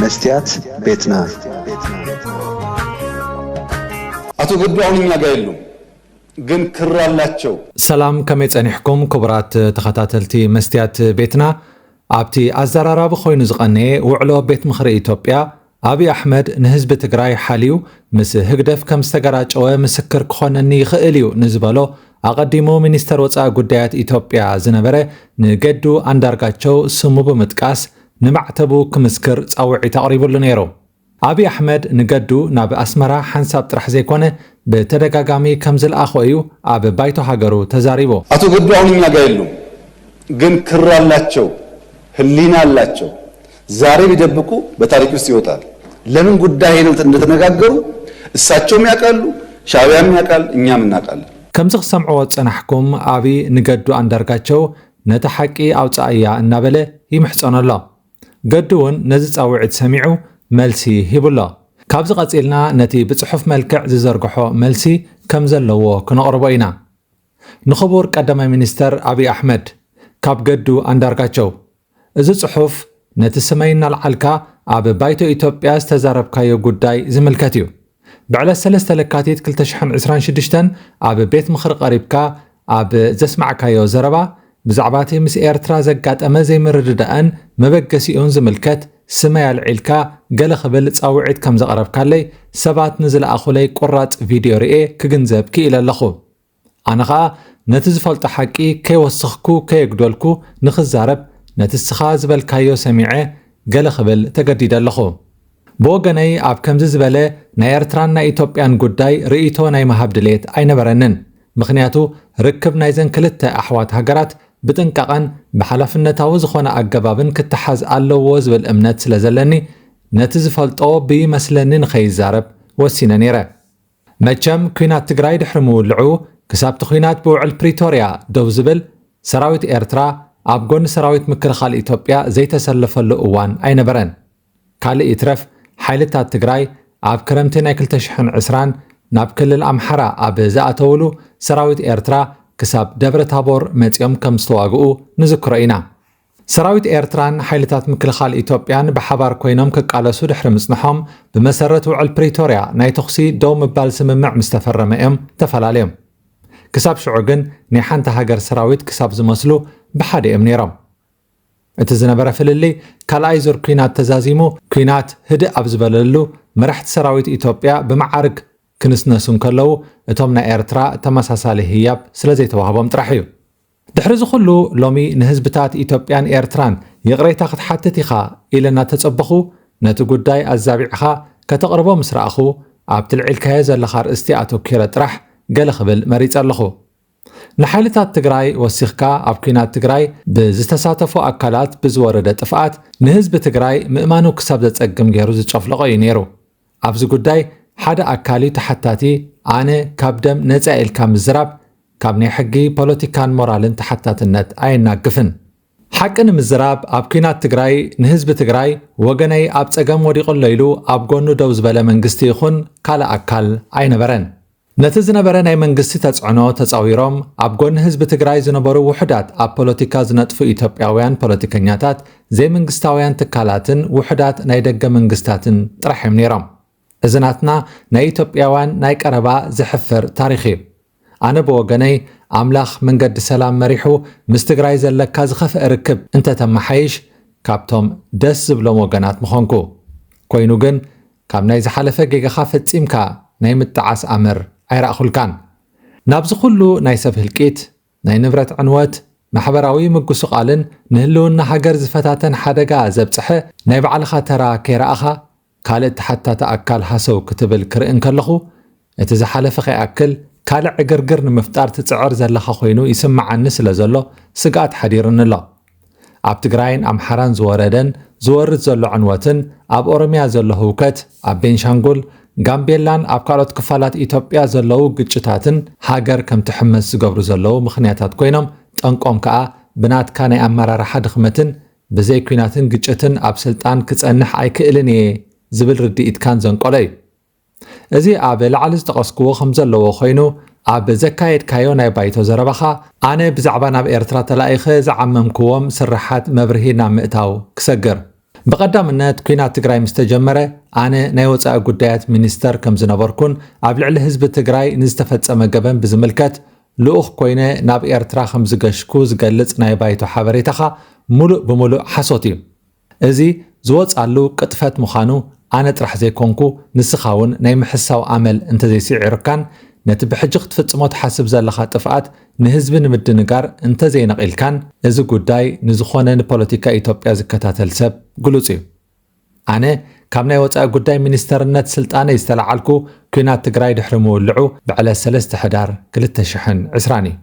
مستيات بيتنا أتو قدو عوني قايلو جن كرالاتشو سلام كم يتصنحكم كبرات تخطاتلتي مستيات بيتنا عبتي أزرارا بخوين زغاني وعلو بيت مخري إيطوبيا أبي أحمد نهزب تقراي حاليو مس هقدف كم استقراج أو مسكر كخونني خئليو نزبالو أقدمو منستر وصا قدايات إيطوبيا زنبرة نقدو أندارقاتشو سمو بمتقاس نمعتبو كمسكر صاوعي تقريبو لنيرو أبي أحمد نقدو ناب أسمرا حنساب طرح زيكونه بتدقاقامي كمزل أخويو أبي بايتو حقرو تزاريبو أتو قدو عوني قايلو جن كرالاتشو هلينا اللاتشو زاري بيدبكو بتاريخ السيوطال لمن قداهي نتنقاقرو الساتشو مياقالو شعبيا مياقال إنيام ناقال كمزغ سمعوات سنحكم أبي نقدو أندارقاتشو نتحكي أو تأيا النابلة يمحصون الله قدوون نزيز أوعد سميعو ملسي هيبو الله كابز قاتلنا نتي بصحف ملكع زرقحو ملسي كمزلوو كنقربوينا نخبور قدم منستر أبي أحمد كاب قدو أندارقاتشو إذا صحف نتي سمينا العلكا أبي بايتو إيطوبيا استزارب كايو قداي زملكاتيو بعد 3 لكاتيت كل تشحن 26 أبي بيت مخر قريبكا أبي زسمع كايو زربا بزعباتي مس إيرترا زقات أما زي مرددأن مبقسيون زملكات سمايا العيلكا قال خبل تصاوعيت كم زقرب كالي سبات نزل أخولي قرات فيديو رئي كجنزب كي إلى اللخو أنا خا نتزفل تحكي كي وسخكو كي يقدولكو نخزارب نتسخاز بالكايو سميعي قال خبل تقديد اللخو بوغناي أب كم زبالة نايرتران نا إيطوبيان قداي رئيتو ناي مهابدليت أين برنن مخنياتو ركب نايزن كلتا أحوات هاقرات بتنقاقن بحلفنتاو زخونا أقبابن كتحاز ألووز بالأمنات سلازلني نتزفلطو بمسلني نخيزارب وسينا نيرا مجم كوينات تقراي دحرمو لعو كسابت خوينات بوعل بريتوريا دوزبل سراويت إيرترا أبقون سراويت مكرخال إيطوبيا زي تسلفلو أوان أين برن كالي إترف حيلتات تقراي أب كرمتنا كل تشحن عسران ناب كل الأمحرة أب زاءتولو سراويت إيرترا كساب دبر تابور متيوم كم ستواقعو نذكر إينا سراويت إيرتران حيلتات مكلخال إيطوبيان بحبار كوينوم كقالسو دحر مصنحهم بمسرتو على بريتوريا ناي تخصي دوم بالسممع مستفر مئم تفلاليهم كساب شعوغن نيحان تهاجر سراويت كساب زمسلو بحادي امنيرم اتزنبرا فللي كالايزور كوينات تزازيمو كوينات هدئ أبزبللو مرحت سراويت إيطوبيا بمعارك كنسنسون كلو اتومنا إيرترا تمساسالي هياب سلازي توهبهم طرحيو دحرز خلو لومي نهزبتات إيطوبيان إيرتران يغري تاخد حتتيخا إلنا تتصبخو نتو قداي الزابعخا كتقربو مسرأخو عبتلع الكايزة لخار استياتو كيرا طرح قال خبل مريت اللخو نحالتات تقراي وسيخكا أبكينات تقراي بزستساتفو أكالات بزوردة طفقات نهزب تقراي مئمانو كساب زتقم غيرو زتشفلقو ينيرو أبزو قداي حدا أكالي تحتاتي أنا كابدم نزائل كام زراب كابني حقي بوليتيكان مورالن تحتات النت أين ناقفن حقن مزراب أبكينات تقراي نهزب تقراي وغني أبتقم وريقو ليلو أبقونو دوز بلا منقستي يخون كالا أكال أين برن نتزنا برن أي منقستي تسعنو تساويروم أبقون هزب تقراي زنبرو وحدات أب بوليتيكا زنطفو إيطوبياويان بوليتيكانياتات زي منقستاويان تكالاتن وحدات نايدق منقستاتن طرحيم نيرام إذناتنا ناي إيطوبياوان ناي قربا زحفر تاريخي أنا بوغني أملاخ من قد سلام مريحو مستقراي زلكا زخف أركب انت تم حيش كابتوم دس بلوم وغنات مخونكو كوينوغن كاب ناي زحالفة جيغا خافت سيمكا ناي متعاس أمر عيراء خلقان نابز خلو ناي سفه الكيت ناي نبرت عنوات محبراوي مقصو قالن نهلو نحاقر زفتاتن حدقا زبصحة ناي بعالخا ترا كيراءخا كالت حتى تأكل حسو كتب الكرئن كاللخو اتزحالف خي أكل كالع قرقر نمفتار تتعر زلخا خوينو يسمع عن نسل زلو سقات حديرن الله أب تقراين أم حران زوردن زورد زلو عنواتن أب أورميا زلو هوكت أب بينشانقول غامبيلان أب كالوت كفالات إيطوبيا زلو قجتاتن هاجر كم تحمس زقبرو زلو مخنياتات كوينم تنقوم كا بنات كاني أمارا رحا دخمتن بزي كويناتن قجتن أب سلطان كتسأنح أي كإلني زبل رديت كان زنقلي ازي أب العلز تقسكو خمزلو خوينو أب زكايد كايو ناي بايتو زربخا أنا بزعبان أب إيرترا تلايخ زعممكوهم سرحات مبرهينا مئتاو كسجر بقدامነት ኩናት ትግራይ ምስተጀመረ ኣነ ናይ ወፃኢ ጉዳያት ሚኒስተር ከም ዝነበርኩን ኣብ ልዕሊ ህዝቢ ትግራይ ንዝተፈጸመ ገበን ብዝምልከት ልኡኽ ኮይነ ናብ ኤርትራ ከም ዝገሽኩ ዝገልጽ ናይ ባይቶ ሓበሬታኻ ሙሉእ ብሙሉእ ሓሶት እዩ። እዚ ዝወጻሉ ቅጥፈት ምዃኑ ኣነ ጥራሕ ዘይኮንኩ ንስኻ እውን ናይ ምሕሳው ኣመል እንተዘይስዒርካን ነቲ ብሕጂ ክትፍጽሞ ትሓስብ ዘለኻ ጥፍኣት ንህዝቢ ንምድንጋር እንተዘይነቒልካን እዚ ጉዳይ ንዝኾነ ንፖለቲካ ኢትዮጵያ ዝከታተል ሰብ ግሉጽ እዩ። ኣነ ካብ ናይ ወፃኢ ጉዳይ ሚኒስተርነት ስልጣነ ዝተለዓልኩ ኩናት ትግራይ ድሕሪ ምውልዑ ብዕለት 3 ሕዳር 2020 እዩ።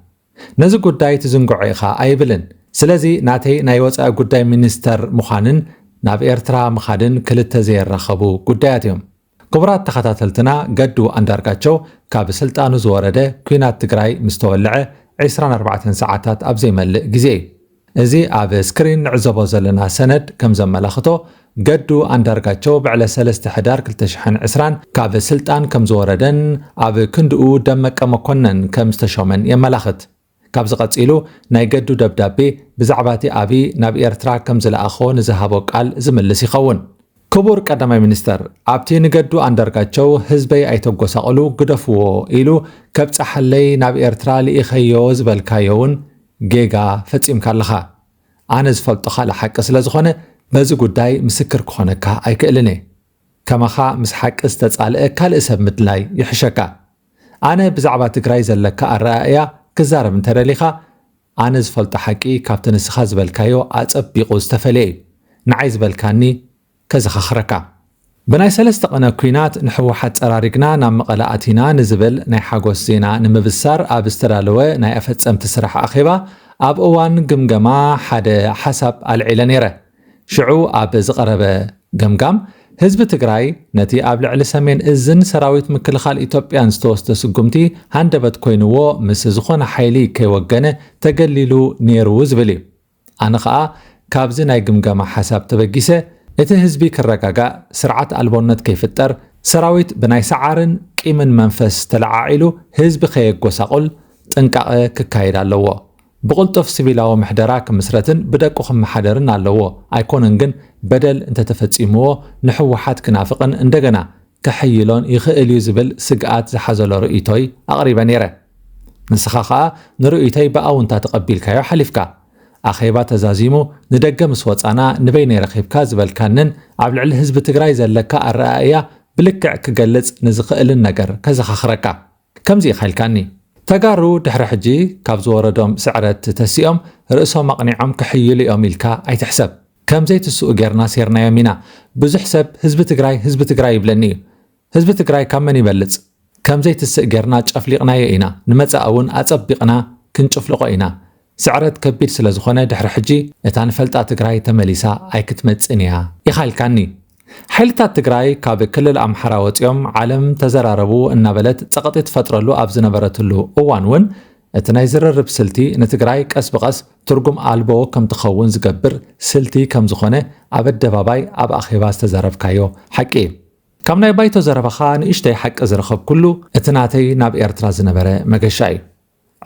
ነዚ ጉዳይ ትዝንግዖ ኢኻ ኣይብልን። ስለዚ ናተይ ናይ ወፃኢ ጉዳይ ሚኒስተር ምዃንን ናብ ኤርትራ ምኻድን ክልተ ዘየራኸቡ ጉዳያት እዮም። ክቡራት ተኸታተልትና ገዱ አንዳርጋቸው ካብ ስልጣኑ ዝወረደ ኩናት ትግራይ ምስ ተወልዐ 24 ሰዓታት ኣብ ዘይመልእ ግዜ እዩ። እዚ ኣብ ስክሪን ንዕዘቦ ዘለና ሰነድ ከም ዘመላኽቶ ገዱ አንዳርጋቸው ብዕለት 3 ሕዳር 2020 ካብ ስልጣን ከም ዝወረደን ኣብ ክንድኡ ደመቀ መኮነን ከም ዝተሾመን የመላኽት። ካብ ዝቐፂሉ ናይ ገዱ ደብዳቤ ብዛዕባ እቲ ኣብይ ናብ ኤርትራ ከም ዝለኣኾ ንዝሃቦ ቃል ዝምልስ ይኸውን። ክቡር ቀዳማይ ሚኒስተር ኣብቲ ንገዱ አንዳርጋቸው ህዝበይ ኣይተጎሳቐሉ ግደፍዎ ኢሉ ከብፃሐለይ ናብ ኤርትራ ልኢኸዮ ዝበልካዮውን ጌጋ ፈጺምካ ኣለኻ። ኣነ ዝፈልጦኻ ለሓቂ ስለ ዝኾነ በዚ ጉዳይ ምስክር ክኾነካ ኣይክእልን እየ። ከማኻ ምስ ሓቂ ዝተጻልአ ካልእ ሰብ ምድላይ ይሕሸካ። ኣነ ብዛዕባ ትግራይ ዘለካ ኣረኣእያ ክዛረብ እንተደሊኻ ኣነ ዝፈልጦ ሓቂ ካብቲ ንስኻ ዝበልካዮ ኣጸቢቑ ዝተፈለየ እዩ። ንዓይ ዝበልካኒ ከዘኻኽረካ ብናይ 3 ቀነ ኩናት ንሕወሓት ጸራሪግና ናብ መቐለ ኣቲና ንዝብል ናይ ሓጎስ ዜና ንምብሳር ኣብ ዝተዳለወ ናይ ኣፈጸምቲ ስራሕ ኣኼባ ኣብ እዋን ግምገማ ሓደ ሓሳብ ኣልዒለ ነይረ። ሽዑ ኣብ ዝቐረበ ገምጋም ህዝቢ ትግራይ ነቲ ኣብ ልዕሊ ሰሜን እዝን ሰራዊት ምክልኻል ኢትዮጵያን ዝተወስደ ስጉምቲ ሃንደበት ኮይንዎ ምስ ዝኾነ ሓይሊ ከይወገነ ተገሊሉ ነይሩ ዝብል እዩ። ኣነ ከዓ ካብዚ ናይ ግምገማ ሓሳብ ተበጊሰ እቲ ህዝቢ ክረጋጋእ ስርዓት ኣልቦነት ከይፍጠር ሰራዊት ብናይ ሰዓርን ቂምን መንፈስ ተለዓዒሉ ህዝቢ ከየጎሳቁል ጥንቃቐ ክካየድ ኣለዎ። ብቕልጡፍ ሲቪላዊ ምሕደራ ክምስረትን ብደቁ ክመሓደርን ኣለዎ። ኣይኮነን ግን በደል እንተተፈጺምዎ ንሕወሓት ክናፍቕን እንደገና ክሕይሎን ይኽእል እዩ ዝብል ስግኣት ዝሓዘሎ ርእይቶይ ኣቕሪበ ነይረ። ንስኻ ከዓ ንርእይቶይ ብኣውንታ ተቐቢልካዮ ሓሊፍካ ኣኼባ ተዛዚሙ ንደገ ምስ ወፃና ንበይ ነይረኺብካ ዝበልካንን ኣብ ልዕሊ ህዝቢ ትግራይ ዘለካ ኣረኣእያ ብልክዕ ክገልጽ ንዝኽእልን ነገር ከዘኻኽረካ ከምዚ ኢኻኢልካኒ ተጋሩ ድሕሪ ሕጂ ካብ ዝወረዶም ስዕረት ተሲኦም ርእሶም ኣቕኒዖም ክሕይሉ እዮም ኢልካ ኣይትሕሰብ። ከምዘይ ትስኡ ጌርና ሴርናዮም ኢና። ብዙሕ ሰብ ህዝቢ ትግራይ ይብለኒ እዩ። ህዝቢ ትግራይ ካብ መን ይበልጽ? ከምዘይ ትስእ ጌርና ጨፍሊቕናዮ ኢና። ንመጻእ እውን ኣጸቢቕና ክንጭፍልቆ ኢና። ስዕረት ከቢድ ስለ ዝኾነ ድሕሪ ሕጂ እታ ንፈልጣ ትግራይ ተመሊሳ ኣይክትመጽን እያ ኢኻኢልካኒ። ሓይልታት ትግራይ ካብ ክልል ኣምሓራ ወፂኦም ዓለም ተዘራረቡ እናበለት ጸቕጢ ትፈጥረሉ ኣብ ዝነበረትሉ እዋን እውን እቲ ናይ ዝርርብ ስልቲ ንትግራይ ቀስ ብቐስ ትርጉም ኣልቦ ከም ትኸውን ዝገብር ስልቲ ከም ዝኾነ ኣብ ኣደባባይ ኣብ ኣኼባ ዝተዛረብካዮ ሓቂ እዩ። ካብ ናይ ባይቶ ዘረባኻ ንእሽተይ ሓቂ ዝረኸብ ኩሉ እቲ ናተይ ናብ ኤርትራ ዝነበረ መገሻ እዩ።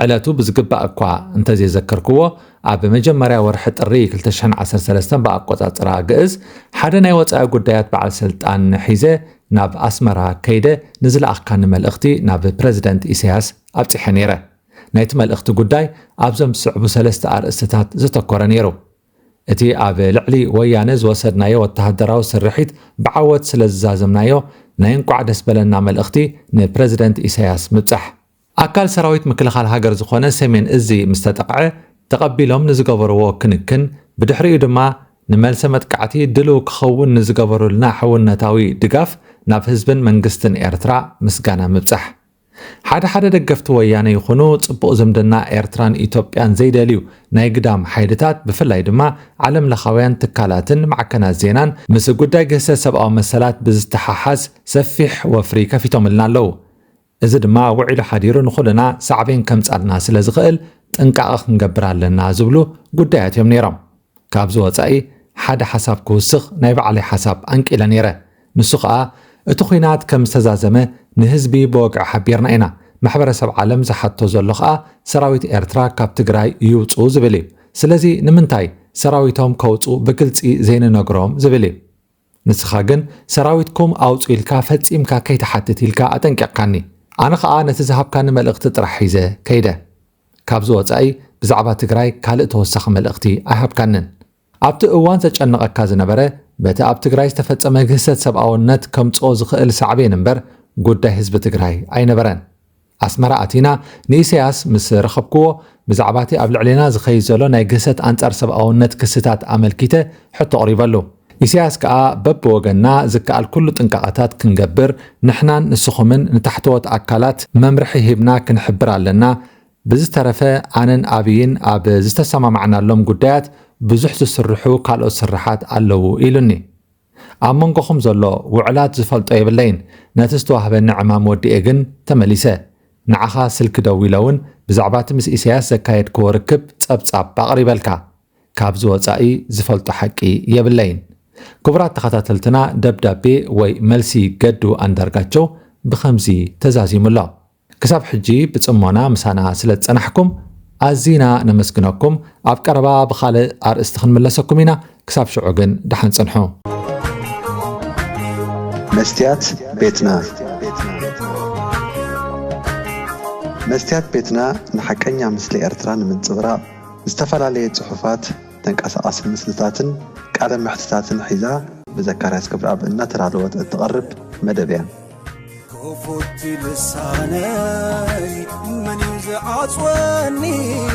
ዕለቱ ብዝግባእ እኳ እንተዘይዘከርክዎ ኣብ መጀመርያ ወርሒ ጥሪ 2013 ብኣቆጻጽራ ግእዝ ሓደ ናይ ወፃኢ ጉዳያት በዓል ስልጣን ሒዘ ናብ ኣስመራ ከይደ ንዝለኣኽካኒ መልእኽቲ ናብ ፕረዚደንት ኢሳያስ ኣብፂሐ ነይረ። ናይቲ መልእኽቲ ጉዳይ ኣብዞም ዝስዕቡ 3 ኣርእስትታት ዘተኮረ ነይሩ። እቲ ኣብ ልዕሊ ወያነ ዝወሰድናዮ ወተሃደራዊ ስርሒት ብዓወት ስለ ዝዛዘምናዮ ናይ እንቋዕ ደስ በለና መልእኽቲ ንፕረዚደንት ኢሳያስ ምብጻሕ ኣካል ሰራዊት ምክልኻል ሃገር ዝኾነ ሰሜን እዚ ምስ ተጠቕዐ ተቐቢሎም ንዝገበርዎ ክንክን ብድሕሪኡ ድማ ንመልሰ መጥቃዕቲ ድልው ክኸውን ንዝገበሩልና ሕውነታዊ ድጋፍ ናብ ህዝብን መንግስትን ኤርትራ ምስጋና ምብጻሕ ሓደ ደገፍቲ ወያነ ይኹኑ ጽቡቕ ዝምድና ኤርትራን ኢትዮጵያን ዘይደልዩ ናይ ግዳም ሓይልታት ብፍላይ ድማ ዓለም ለኻውያን ትካላትን ማዕከናት ዜናን ምስ ጉዳይ ግህሰት ሰብኣዊ መሰላት ብዝተሓሓዝ ሰፊሕ ወፍሪ ከፊቶምልና ኣለዉ። እዚ ድማ ውዒሉ ሓዲሩ ንኹልና ሳዕቤን ከምጻልና ስለ ዝኽእል ጥንቃቐ ክንገብር ኣለና ዝብሉ ጉዳያት እዮም ነይሮም። ካብዚ ወፃኢ ሓደ ሓሳብ ክውስኽ ናይ ባዕለይ ሓሳብ ኣንቂለ ነይረ። ንሱ ከዓ እቲ ኩናት ከም ዝተዛዘመ ንህዝቢ ብወግዒ ሓቢርና ኢና። ማሕበረሰብ ዓለም ዝሓቶ ዘሎ ከዓ ሰራዊት ኤርትራ ካብ ትግራይ ይውፁ ዝብል እዩ። ስለዚ ንምንታይ ሰራዊቶም ከውፁ ብግልፂ ዘይንነግሮም ዝብል እዩ ንስኻ ግን ሰራዊትኩም ኣውፁ ኢልካ ፈፂምካ ከይተሓትት ኢልካ ኣጠንቂቕካኒ ኣነ ከዓ ነቲ ዝሃብካኒ መልእኽቲ ጥራሕ ሒዘ ከይደ ካብዚ ወፃኢ ብዛዕባ ትግራይ ካልእ ተወሳኺ መልእኽቲ ኣይሃብካንን ኣብቲ እዋን ዘጨነቐካ ዝነበረ በቲ ኣብ ትግራይ ዝተፈጸመ ግህሰት ሰብኣውነት ከምፅኦ ዝኽእል ሳዕቤን እምበር ጉዳይ ህዝቢ ትግራይ ኣይነበረን ኣስመራ ኣቲና ንኢሳያስ ምስ ረኸብክዎ ብዛዕባ እቲ ኣብ ልዕሊና ዝኸይድ ዘሎ ናይ ግህሰት ኣንጻር ሰብኣውነት ክስታት ኣመልኪተ ሕቶ ቀሪበሉ ኢሳያስ ከዓ በብወገንና ዝከኣል ኩሉ ጥንቃቐታት ክንገብር ንሕናን ንስኹምን ንታሕተወት ኣካላት መምርሒ ሂብና ክንሕብር ኣለና ብዝተረፈ ኣነን ኣብይን ኣብ ዝተሰማማዕናሎም ጉዳያት ብዙሕ ዝስርሑ ካልኦት ስራሓት ኣለዉ ኢሉኒ ኣብ መንጎኹም ዘሎ ውዕላት ዝፈልጦ የብለይን ነቲ ዝተዋህበኒ ዕማም ወዲኤ ግን ተመሊሰ ንዓኻ ስልኪ ደው ኢለውን ብዛዕባ እቲ ምስ ኢሳያስ ዘካየድክዎ ርክብ ፀብጻብ ኣቕሪበልካ ካብዚ ወፃኢ ዝፈልጦ ሓቂ የብለይን ክቡራት ተኸታተልትና ደብዳቤ ወይ መልሲ ገዱ ኣንዳርጋቸው ብኸምዚ ተዛዚሙሎ ክሳብ ሕጂ ብጽሞና ምሳና ስለ ዝጸናሕኩም ኣዚና ነመስግነኩም ኣብ ቀረባ ብኻልእ ኣርእስቲ ክንምለሰኩም ኢና ክሳብ ሽዑ ግን ደሓን ጽንሑ መስትያት ቤትና መስትያት ቤትና ንሐቀኛ ምስሊ ኤርትራ ንምንጽብራቕ ዝተፈላለዩ ጽሑፋት ተንቀሳቓሲ ምስልታትን ቃለ መሕትታትን ሒዛ ብዘካርያስ ክብረኣብ እናተዳለወት እትቐርብ መደብ እያ كفوت لساني من يزعصوني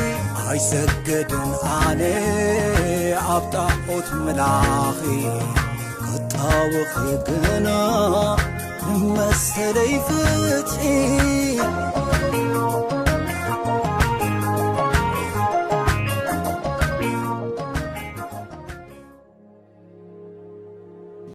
هاي سجدن علي عبطاقوت ملاخي قطاوخي قنا مسلي فتحي